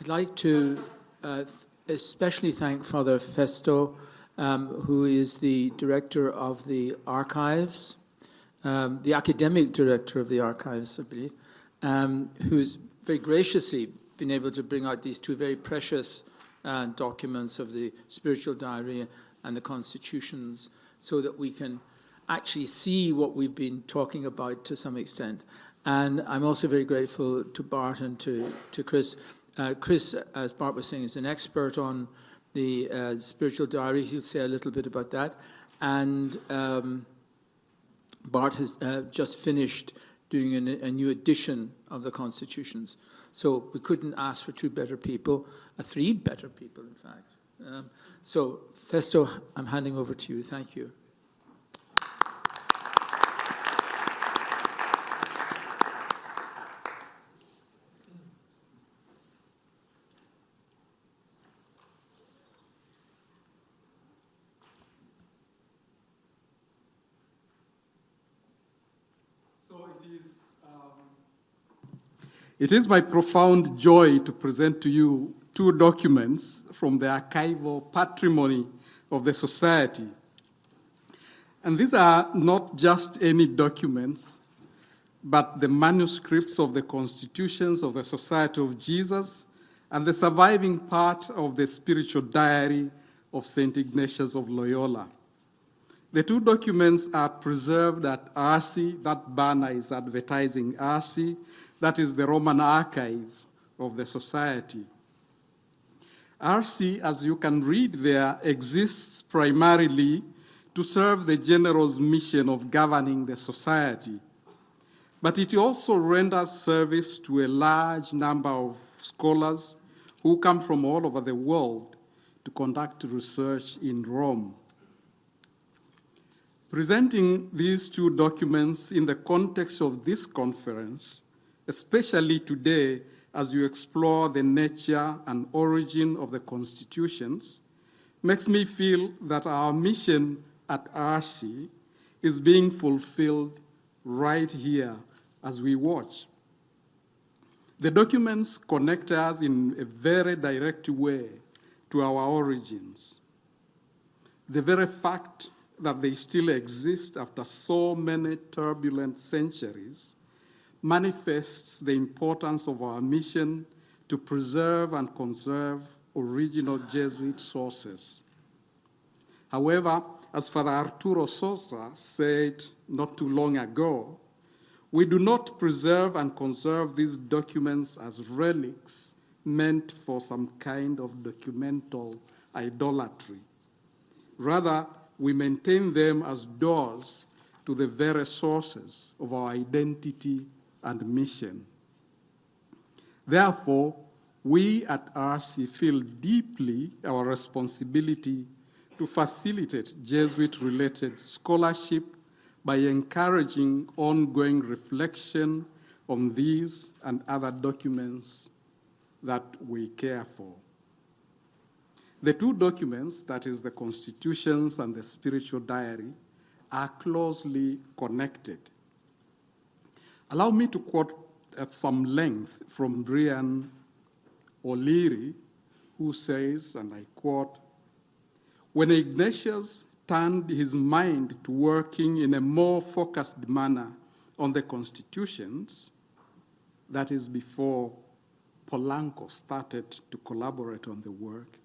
I'd like to especially thank Father Festo, who is the director of the archives, the academic director of the archives, I believe, who's very graciously been able to bring out these two very precious documents of the spiritual diary and the constitutions so that we can actually see what we've been talking about to some extent. And I'm also very grateful to Bart and to Chris. Chris, as Bart was saying, is an expert on the spiritual diary. He'll say a little bit about that. And Bart has just finished doing a new edition of the constitutions. So we couldn't ask for two better people, three better people, in fact. So, Festo, I'm handing over to you. Thank you. It is my profound joy to present to you two documents from the archival patrimony of the Society. And these are not just any documents, but the manuscripts of the constitutions of the Society of Jesus and the surviving part of the spiritual diary of St. Ignatius of Loyola. The two documents are preserved at RC. That banner is advertising RC. That is the Roman archive of the Society. RC, as you can read there, exists primarily to serve the General's mission of governing the Society. But it also renders service to a large number of scholars who come from all over the world to conduct research in Rome. Presenting these two documents in the context of this conference, especially today as you explore the nature and origin of the constitutions, makes me feel that our mission at RC is being fulfilled right here as we watch. The documents connect us in a very direct way to our origins. The very fact that they still exist after so many turbulent centuries manifests the importance of our mission to preserve and conserve original Jesuit sources. However, as Father Arturo Sosa said not too long ago, we do not preserve and conserve these documents as relics meant for some kind of documental idolatry. Rather, we maintain them as doors to the very sources of our identity and mission. Therefore, we at RC feel deeply our responsibility to facilitate Jesuit-related scholarship by encouraging ongoing reflection on these and other documents that we care for. The two documents, that is the constitutions and the spiritual diary, are closely connected. Allow me to quote at some length from Brian O'Leary, who says, and I quote, "When Ignatius turned his mind to working in a more focused manner on the constitutions," that is before Polanco started to collaborate on the work,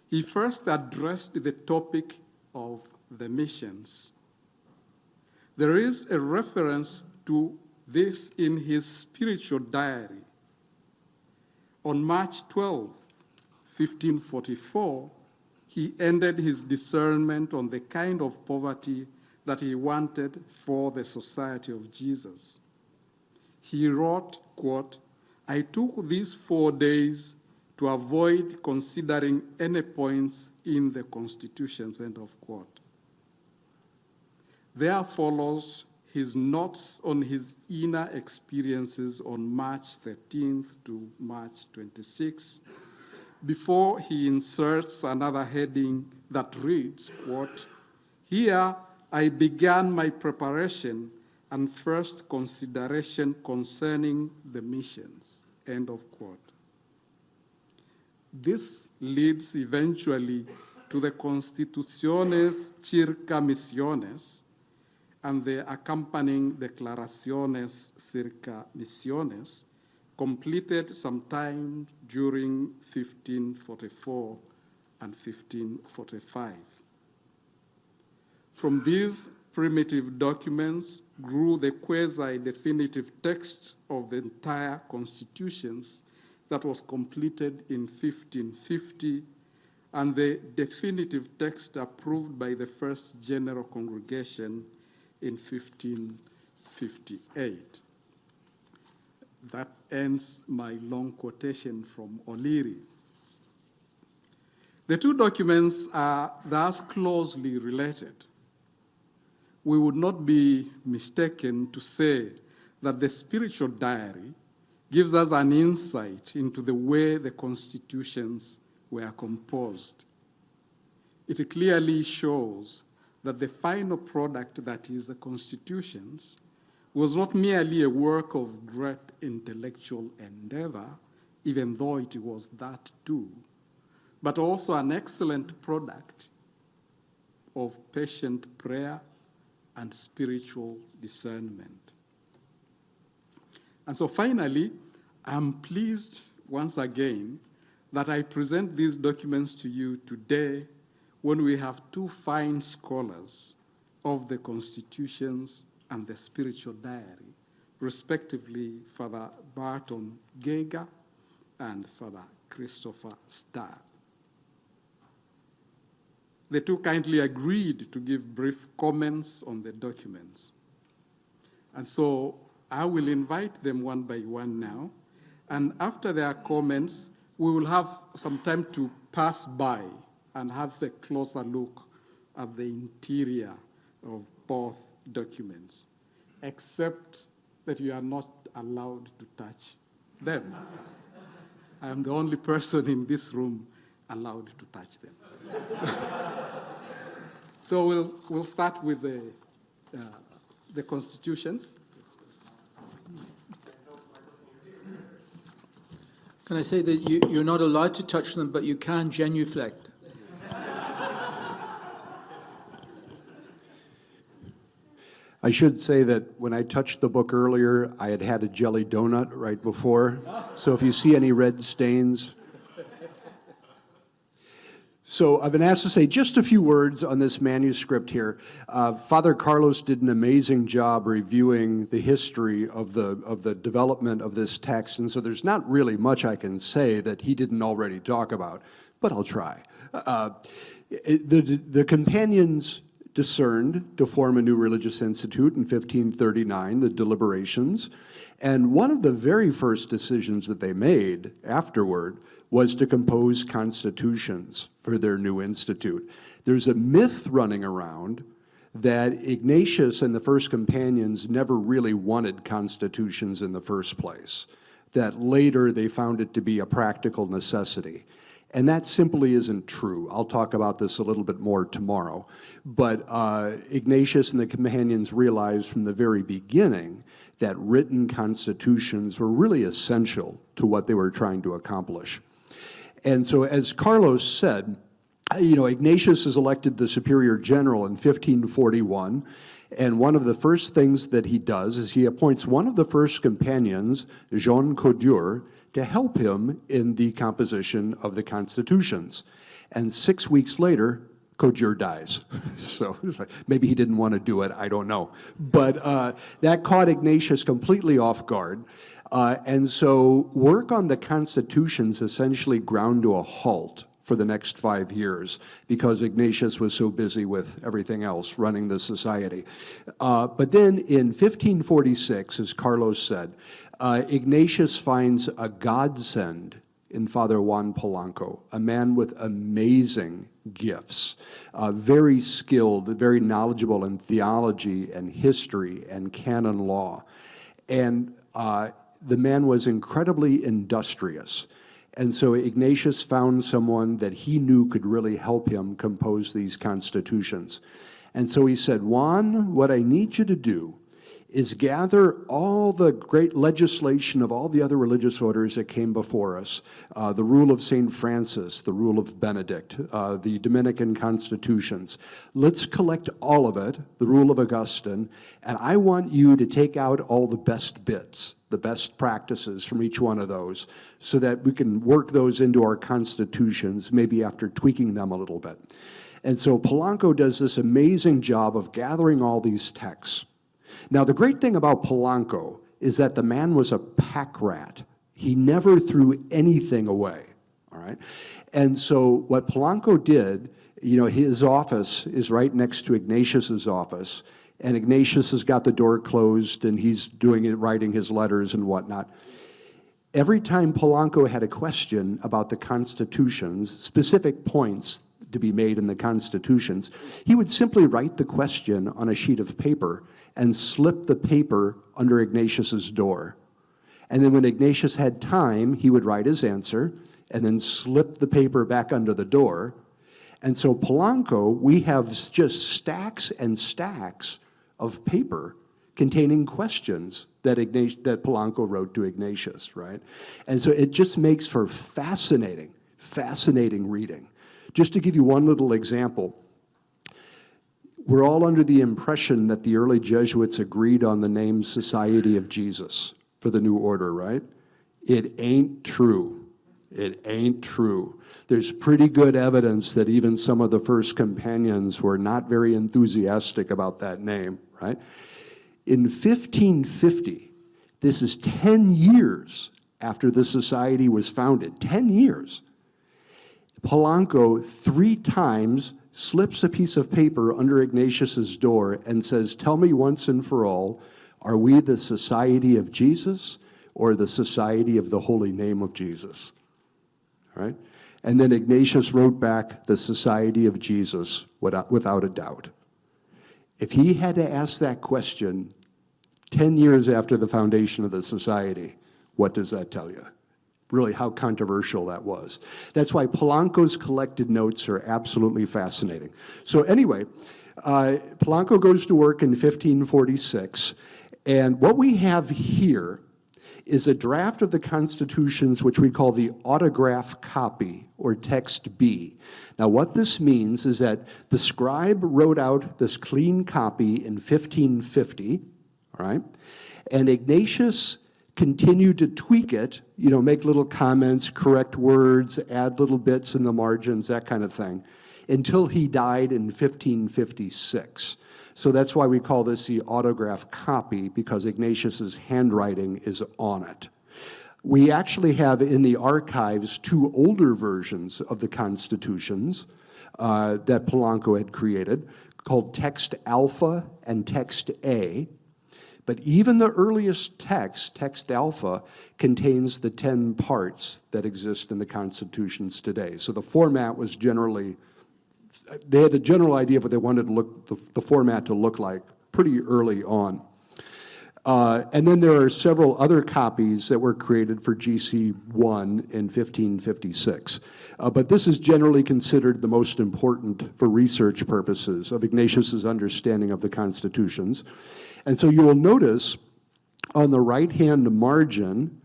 he first addressed the topic of the missions. There is a reference to this in his spiritual diary. On March 12, 1544, he ended his discernment on the kind of poverty that he wanted for the Society of Jesus. He wrote, quote, "I took these 4 days to avoid considering any points in the constitutions," end of quote. There follows his notes on his inner experiences on March 13th to March 26th, before he inserts another heading that reads, quote, "Here I began my preparation and first consideration concerning the missions," end of quote. This leads eventually to the Constituciones Circa Misiones and the accompanying Declaraciones Circa Misiones, completed sometime during 1544 and 1545. From these primitive documents grew the quasi-definitive text of the entire constitutions that was completed in 1550, and the definitive text approved by the First General Congregation in 1558. That ends my long quotation from O'Leary. The two documents are thus closely related. We would not be mistaken to say that the spiritual diary gives us an insight into the way the constitutions were composed. It clearly shows that the final product, that is, the constitutions, was not merely a work of great intellectual endeavor, even though it was that too, but also an excellent product of patient prayer and spiritual discernment. And so finally, I'm pleased once again that I present these documents to you today when we have two fine scholars of the constitutions and the spiritual diary, respectively Father Barton Geiger and Father Christopher Starr. The two kindly agreed to give brief comments on the documents. And so I will invite them one by one now, and after their comments, we will have some time to pass by and have a closer look at the interior of both documents, except that you are not allowed to touch them. I am the only person in this room allowed to touch them. So we'll start with the constitutions. Can I say that you're not allowed to touch them, but you can genuflect? I should say that when I touched the book earlier, I had had a jelly donut right before. So if you see any red stains. So I've been asked to say just a few words on this manuscript here. Father Carlos did an amazing job reviewing the history of the development of this text, and so there's not really much I can say that he didn't already talk about, but I'll try. The companions discerned to form a new religious institute in 1539, the deliberations, and one of the very first decisions that they made afterward was to compose constitutions for their new institute. There's a myth running around that Ignatius and the first companions never really wanted constitutions in the first place, that later they found it to be a practical necessity. And that simply isn't true. I'll talk about this a little bit more tomorrow. But Ignatius and the companions realized from the very beginning that written constitutions were really essential to what they were trying to accomplish. And so, as Carlos said, Ignatius is elected the superior general in 1541, and one of the first things that he does is he appoints one of the first companions, Jean Couture, to help him in the composition of the constitutions. And 6 weeks later, Couture dies. So it's like, maybe he didn't want to do it, I don't know. But that caught Ignatius completely off guard. And so work on the constitutions essentially ground to a halt for the next 5 years because Ignatius was so busy with everything else running the society. But then in 1546, as Carlos said, Ignatius finds a godsend in Father Juan Polanco, a man with amazing gifts, very skilled, very knowledgeable in theology and history and canon law. And the man was incredibly industrious. And so Ignatius found someone that he knew could really help him compose these constitutions. And so he said, Juan, what I need you to do is gather all the great legislation of all the other religious orders that came before us, the rule of St. Francis, the rule of Benedict, the Dominican constitutions. Let's collect all of it, the rule of Augustine, and I want you to take out all the best bits, the best practices from each one of those, so that we can work those into our constitutions, maybe after tweaking them a little bit. And so Polanco does this amazing job of gathering all these texts. Now, the great thing about Polanco is that the man was a pack rat. He never threw anything away, all right? And so what Polanco did, his office is right next to Ignatius's office, and Ignatius has got the door closed, and he's writing his letters and whatnot. Every time Polanco had a question about the constitutions, specific points to be made in the constitutions, he would simply write the question on a sheet of paper and slip the paper under Ignatius's door. And then when Ignatius had time, he would write his answer and then slip the paper back under the door. And so Polanco, we have just stacks and stacks of paper containing questions that Polanco wrote to Ignatius, right? And so it just makes for fascinating reading. Just to give you one little example, we're all under the impression that the early Jesuits agreed on the name Society of Jesus for the new order, right? It ain't true. It ain't true. There's pretty good evidence that even some of the first companions were not very enthusiastic about that name, right? In 1550, this is 10 years after the society was founded, 10 years, Polanco 3 times slips a piece of paper under Ignatius's door and says, "Tell me once and for all, are we the Society of Jesus or the Society of the Holy Name of Jesus?" All right? And then Ignatius wrote back, "The Society of Jesus, without a doubt." If he had to ask that question 10 years after the foundation of the society, what does that tell you? Really how controversial that was. That's why Polanco's collected notes are absolutely fascinating. So anyway, Polanco goes to work in 1546, and what we have here is a draft of the constitutions which we call the autograph copy, or text B. Now what this means is that the scribe wrote out this clean copy in 1550, all right, and Ignatius continued to tweak it, make little comments, correct words, add little bits in the margins, that kind of thing, until he died in 1556. So that's why we call this the autograph copy, because Ignatius's handwriting is on it. We actually have in the archives 2 older versions of the constitutions that Polanco had created, called Text Alpha and Text A. But even the earliest text, Text Alpha, contains the 10 parts that exist in the constitutions today. So the format was generally, they had the general idea of what they wanted the format to look like pretty early on. And then there are several other copies that were created for GC1 in 1556. But this is generally considered the most important for research purposes of Ignatius's understanding of the constitutions. And so you will notice on the right-hand margin,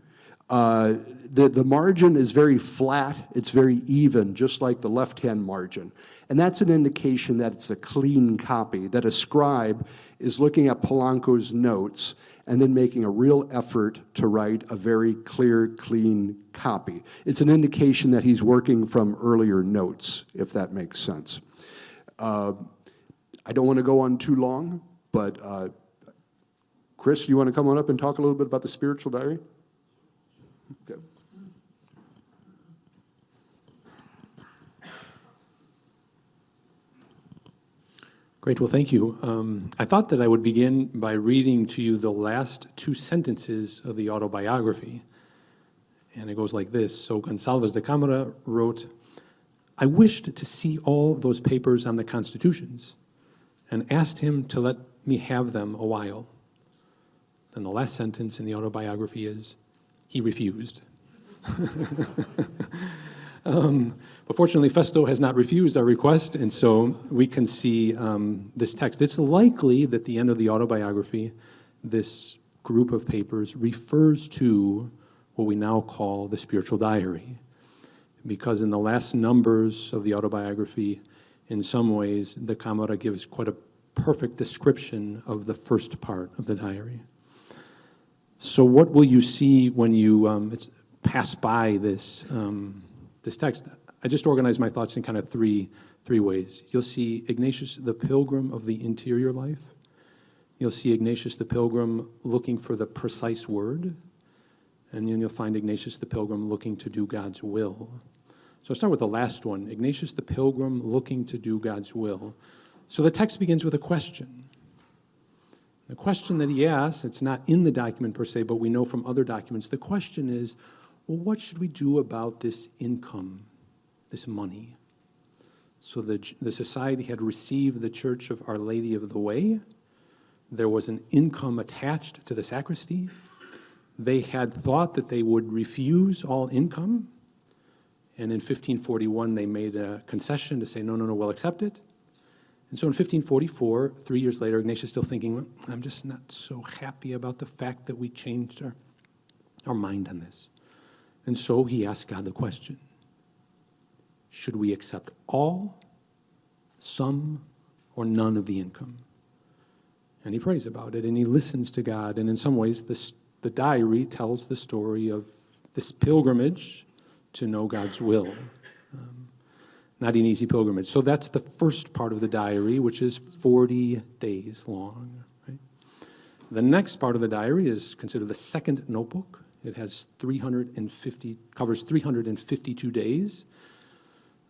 the margin is very flat, it's very even, just like the left-hand margin. And that's an indication that it's a clean copy, that a scribe is looking at Polanco's notes and then making a real effort to write a very clear, clean copy. It's an indication that he's working from earlier notes, if that makes sense. I don't want to go on too long, but Chris, you want to come on up and talk a little bit about the spiritual diary? Okay. Great, well, thank you. I thought that I would begin by reading to you the last 2 sentences of the autobiography. And it goes like this. So Gonsalves de Cámara wrote, "I wished to see all those papers on the constitutions and asked him to let me have them a while." Then the last sentence in the autobiography is, "He refused." But fortunately, Festo has not refused our request, and so we can see this text. It's likely that the end of the autobiography this group of papers refers to what we now call the spiritual diary. Because in the last numbers of the autobiography, in some ways, the Cámara gives quite a perfect description of the first part of the diary. So what will you see when you pass by this text? I just organized my thoughts in kind of three ways. You'll see Ignatius the Pilgrim of the interior life. You'll see Ignatius the Pilgrim looking for the precise word. And then you'll find Ignatius the Pilgrim looking to do God's will. So I'll start with the last one, Ignatius the Pilgrim looking to do God's will. So the text begins with a question. The question that he asks, it's not in the document per se, but we know from other documents, the question is, well, what should we do about this income, this money? So the society had received the Church of Our Lady of the Way. There was an income attached to the sacristy. They had thought that they would refuse all income. And in 1541, they made a concession to say, no, we'll accept it. And so in 1544, 3 years later, Ignatius is still thinking, well, I'm just not so happy about the fact that we changed our mind on this. And so he asked God the question, should we accept all, some, or none of the income? And he prays about it, and he listens to God. And in some ways, the diary tells the story of this pilgrimage to know God's will. Not an easy pilgrimage. So that's the first part of the diary, which is 40 days long. Right? The next part of the diary is considered the second notebook. It has covers 352 days.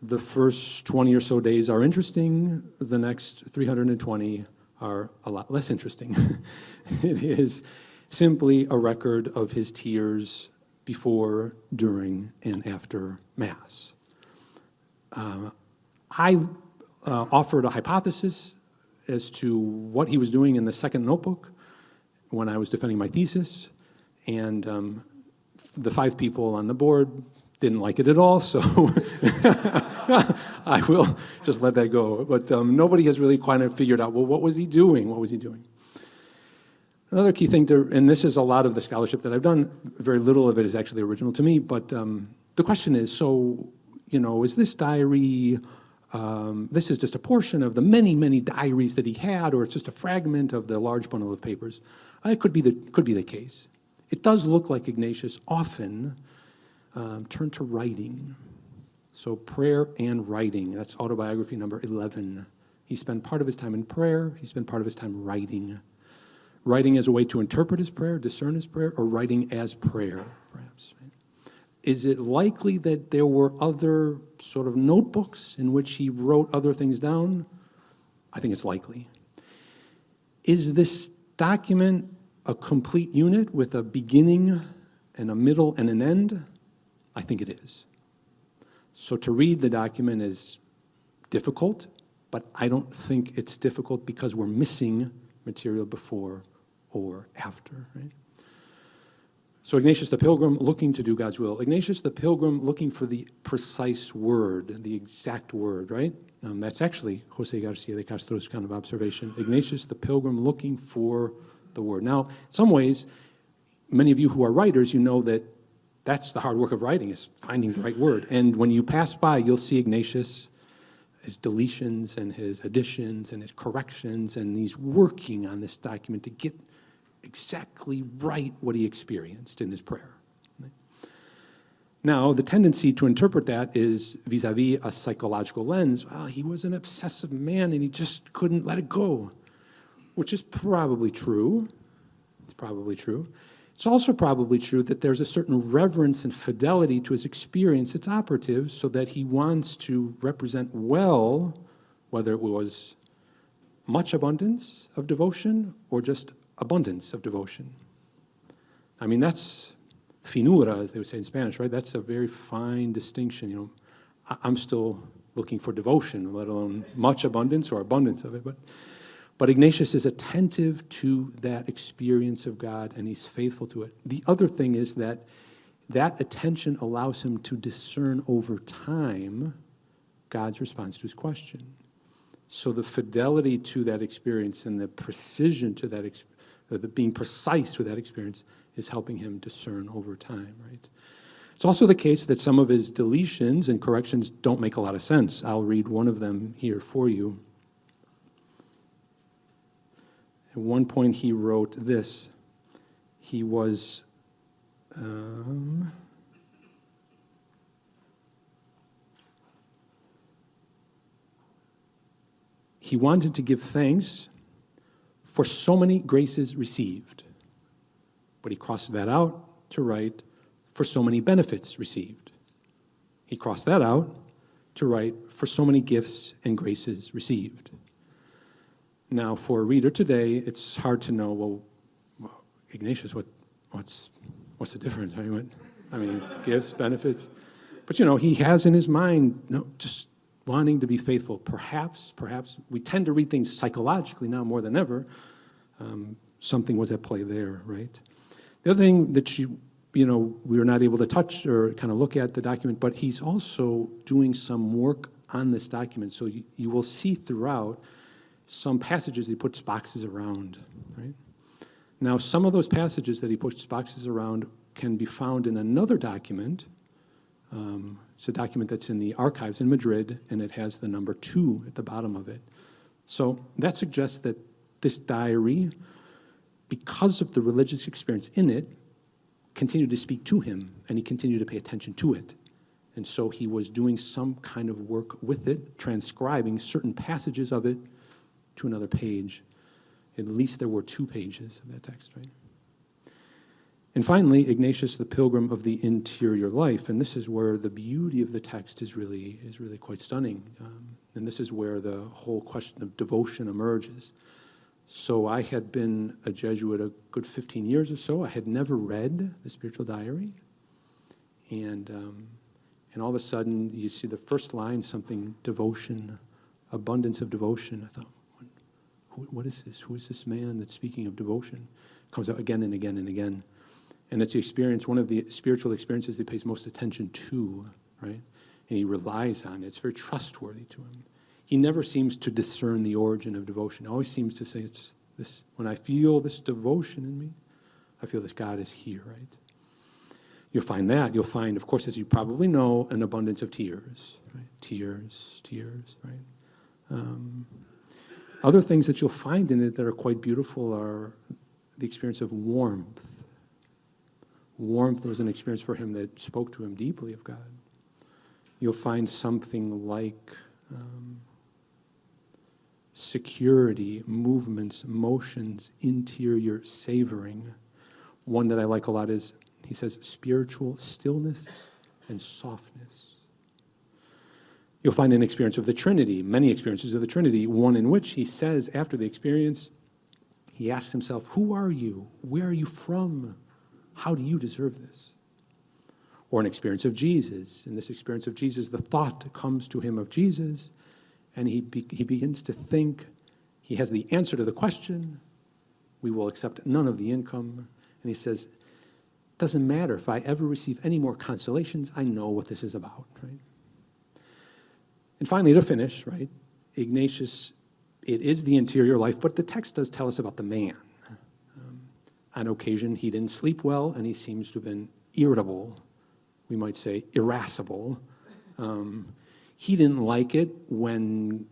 The first 20 or so days are interesting. The next 320 are a lot less interesting. It is simply a record of his tears before, during, and after Mass. I offered a hypothesis as to what he was doing in the second notebook when I was defending my thesis, and the 5 people on the board didn't like it at all, so I will just let that go. But nobody has really kind of figured out, well, what was he doing? What was he doing? Another key thing and this is a lot of the scholarship that I've done, very little of it is actually original to me, but the question is, so, is this diary, this is just a portion of the many, many diaries that he had, or it's just a fragment of the large bundle of papers? It could be the case. It does look like Ignatius often turned to writing. So prayer and writing, that's autobiography number 11. He spent part of his time in prayer, he spent part of his time writing. Writing as a way to interpret his prayer, discern his prayer, or writing as prayer, perhaps. Right? Is it likely that there were other sort of notebooks in which he wrote other things down? I think it's likely. Is this document a complete unit with a beginning and a middle and an end? I think it is. So to read the document is difficult, but I don't think it's difficult because we're missing material before or after, right? So Ignatius the Pilgrim looking to do God's will. Ignatius the Pilgrim looking for the precise word, the exact word, right? That's actually Jose Garcia de Castro's kind of observation. Ignatius the Pilgrim looking for the word. Now, in some ways, many of you who are writers, you know that that's the hard work of writing, is finding the right word. And when you pass by, you'll see Ignatius, his deletions and his additions and his corrections, and he's working on this document to get exactly right what he experienced in his prayer. Now, the tendency to interpret that is vis-a-vis a psychological lens. Well, he was an obsessive man and he just couldn't let it go, which is probably true. It's probably true. It's also probably true that there's a certain reverence and fidelity to his experience that's operative, so that he wants to represent well, whether it was much abundance of devotion or just abundance of devotion. I mean, that's finura, as they would say in Spanish, right? That's a very fine distinction. I'm still looking for devotion, let alone much abundance or abundance of it. But Ignatius is attentive to that experience of God, and he's faithful to it. The other thing is that attention allows him to discern over time God's response to his question. So the fidelity to that experience and the precision to that being precise with that experience is helping him discern over time, right? It's also the case that some of his deletions and corrections don't make a lot of sense. I'll read one of them here for you. At one point he wrote this. He was... he wanted to give thanks for so many graces received, but he crossed that out to write, for so many benefits received. He crossed that out to write, for so many gifts and graces received. Now, for a reader today, it's hard to know, well, Ignatius, what's the difference? I mean, gifts, benefits. But, he has in his mind, just wanting to be faithful. Perhaps, we tend to read things psychologically now more than ever. Something was at play there, right? The other thing that we were not able to touch or kind of look at the document, but he's also doing some work on this document. So you will see throughout some passages he puts boxes around, right? Now, some of those passages that he puts boxes around can be found in another document. It's a document that's in the archives in Madrid, and it has the number 2 at the bottom of it. So that suggests that this diary, because of the religious experience in it, continued to speak to him, and he continued to pay attention to it. And so he was doing some kind of work with it, transcribing certain passages of it to another page. At least there were 2 pages of that text, right? And finally, Ignatius, the pilgrim of the interior life, and this is where the beauty of the text is really quite stunning. And this is where the whole question of devotion emerges. So I had been a Jesuit a good 15 years or so. I had never read the spiritual diary. And all of a sudden, you see the first line, something, devotion, abundance of devotion. I thought, what is this? Who is this man that's speaking of devotion? It comes out again and again and again. And it's the experience, one of the spiritual experiences he pays most attention to, right? And he relies on it. It's very trustworthy to him. He never seems to discern the origin of devotion. He always seems to say, it's this, when I feel this devotion in me, I feel this God is here, right? You'll find that. You'll find, of course, as you probably know, an abundance of tears, right? Tears, right? Other things that you'll find in it that are quite beautiful are the experience of warmth. Warmth was an experience for him that spoke to him deeply of God. You'll find something like security, movements, motions, interior savoring. One that I like a lot is, he says, spiritual stillness and softness. You'll find an experience of the Trinity, many experiences of the Trinity, one in which he says, after the experience, he asks himself, who are you? Where are you from? How do you deserve this? Or an experience of Jesus. In this experience of Jesus, the thought comes to him of Jesus, and he begins to think. He has the answer to the question. We will accept none of the income. And he says, doesn't matter if I ever receive any more consolations, I know what this is about, right? And finally, to finish, right, Ignatius, it is the interior life, but the text does tell us about the man. On occasion, he didn't sleep well, and he seems to have been irritable, we might say irascible. He didn't like it when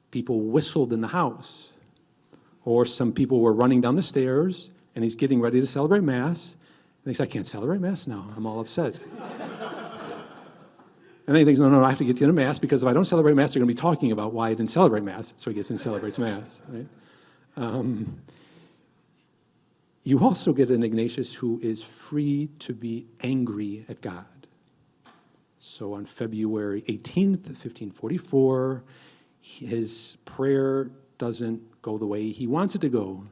people whistled in the house, or some people were running down the stairs, and he's getting ready to celebrate Mass, and he says, I can't celebrate Mass now, I'm all upset. And then he thinks, no, I have to get to the Mass, because if I don't celebrate Mass, they're going to be talking about why I didn't celebrate Mass, so he gets and celebrates Mass, right? You also get an Ignatius who is free to be angry at God. So on February 18th, 1544, his prayer doesn't go the way he wants it to go.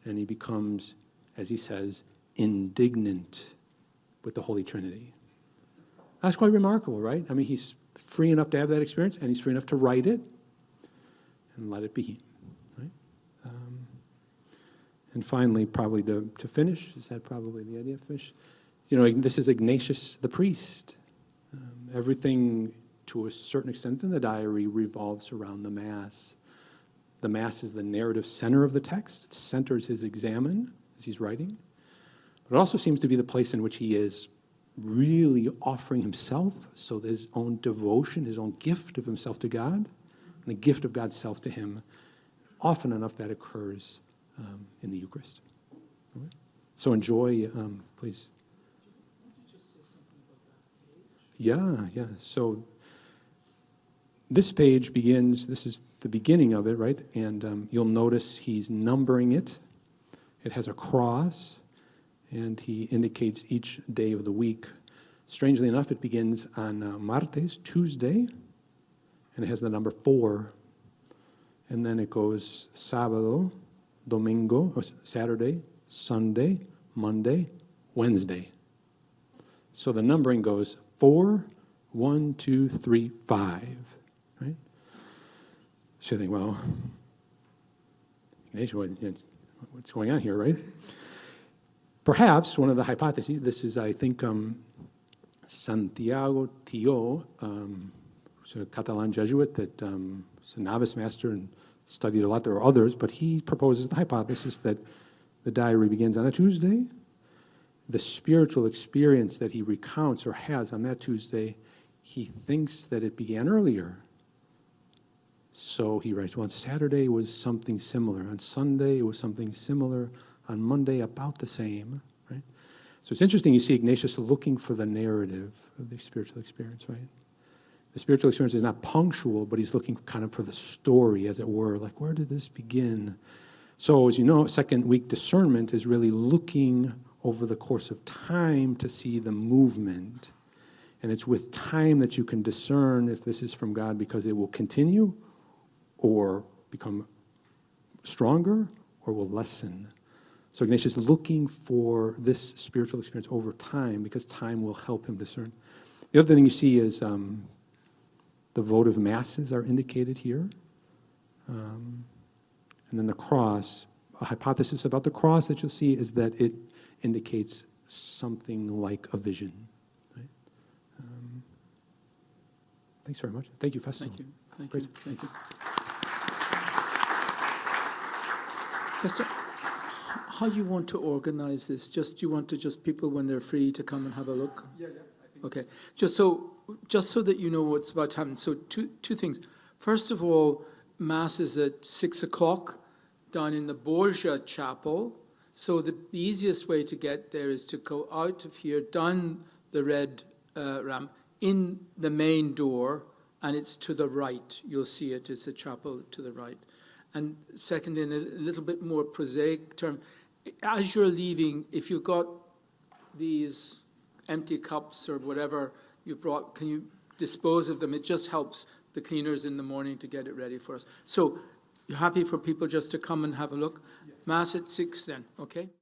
And he becomes, as he says, indignant with the Holy Trinity. That's quite remarkable, right? I mean, he's free enough to have that experience, and he's free enough to write it and let it be. Right? And finally, probably to finish, is that probably the idea of finish? This is Ignatius the priest. Everything, to a certain extent in the diary, revolves around the Mass. The Mass is the narrative center of the text. It centers his examen as he's writing. But it also seems to be the place in which he is really offering himself, so his own devotion, his own gift of himself to God, and the gift of God's self to him. Often enough that occurs in the Eucharist. All right? So enjoy, please. Yeah. So this page begins, this is the beginning of it, right? And you'll notice he's numbering it. It has a cross, and he indicates each day of the week. Strangely enough, it begins on Martes, Tuesday, and it has the number 4. And then it goes Sábado, Domingo, or Saturday, Sunday, Monday, Wednesday. So the numbering goes 4, 1, 2, 3, 5, right? So you think, well, Ignatius, what's going on here, right? Perhaps one of the hypotheses, this is, I think, Santiago Tio, a Catalan Jesuit that is a novice master and studied a lot. There are others, but he proposes the hypothesis that the diary begins on a Tuesday. The spiritual experience that he recounts or has on that Tuesday, he thinks that it began earlier. So he writes, well, on Saturday was something similar. On Sunday, it was something similar. On Monday, about the same, right? So it's interesting, you see Ignatius looking for the narrative of the spiritual experience, right? The spiritual experience is not punctual, but he's looking kind of for the story, as it were, like, where did this begin? So, as you know, second week discernment is really looking over the course of time to see the movement. And it's with time that you can discern if this is from God, because it will continue or become stronger or will lessen. So Ignatius is looking for this spiritual experience over time, because time will help him discern. The other thing you see is the votive masses are indicated here. And then the cross. A hypothesis about the cross that you'll see is that it indicates something like a vision. Right? Thanks very much. Thank you, Festo. Thank you. Thank Great. you. Thank you. Festo, how do you want to organize this? Do you want to just people when they're free to come and have a look? Yeah, I think. Okay. Just so that you know what's about to happen. So two things. First of all, Mass is at 6 o'clock down in the Borgia Chapel. So the easiest way to get there is to go out of here, down the red ramp, in the main door, and it's to the right. You'll see it. It's a chapel to the right. And second, in a little bit more prosaic term, as you're leaving, if you've got these empty cups or whatever you brought, can you dispose of them? It just helps the cleaners in the morning to get it ready for us. So you're happy for people just to come and have a look? Yes. Mass at 6 then, okay?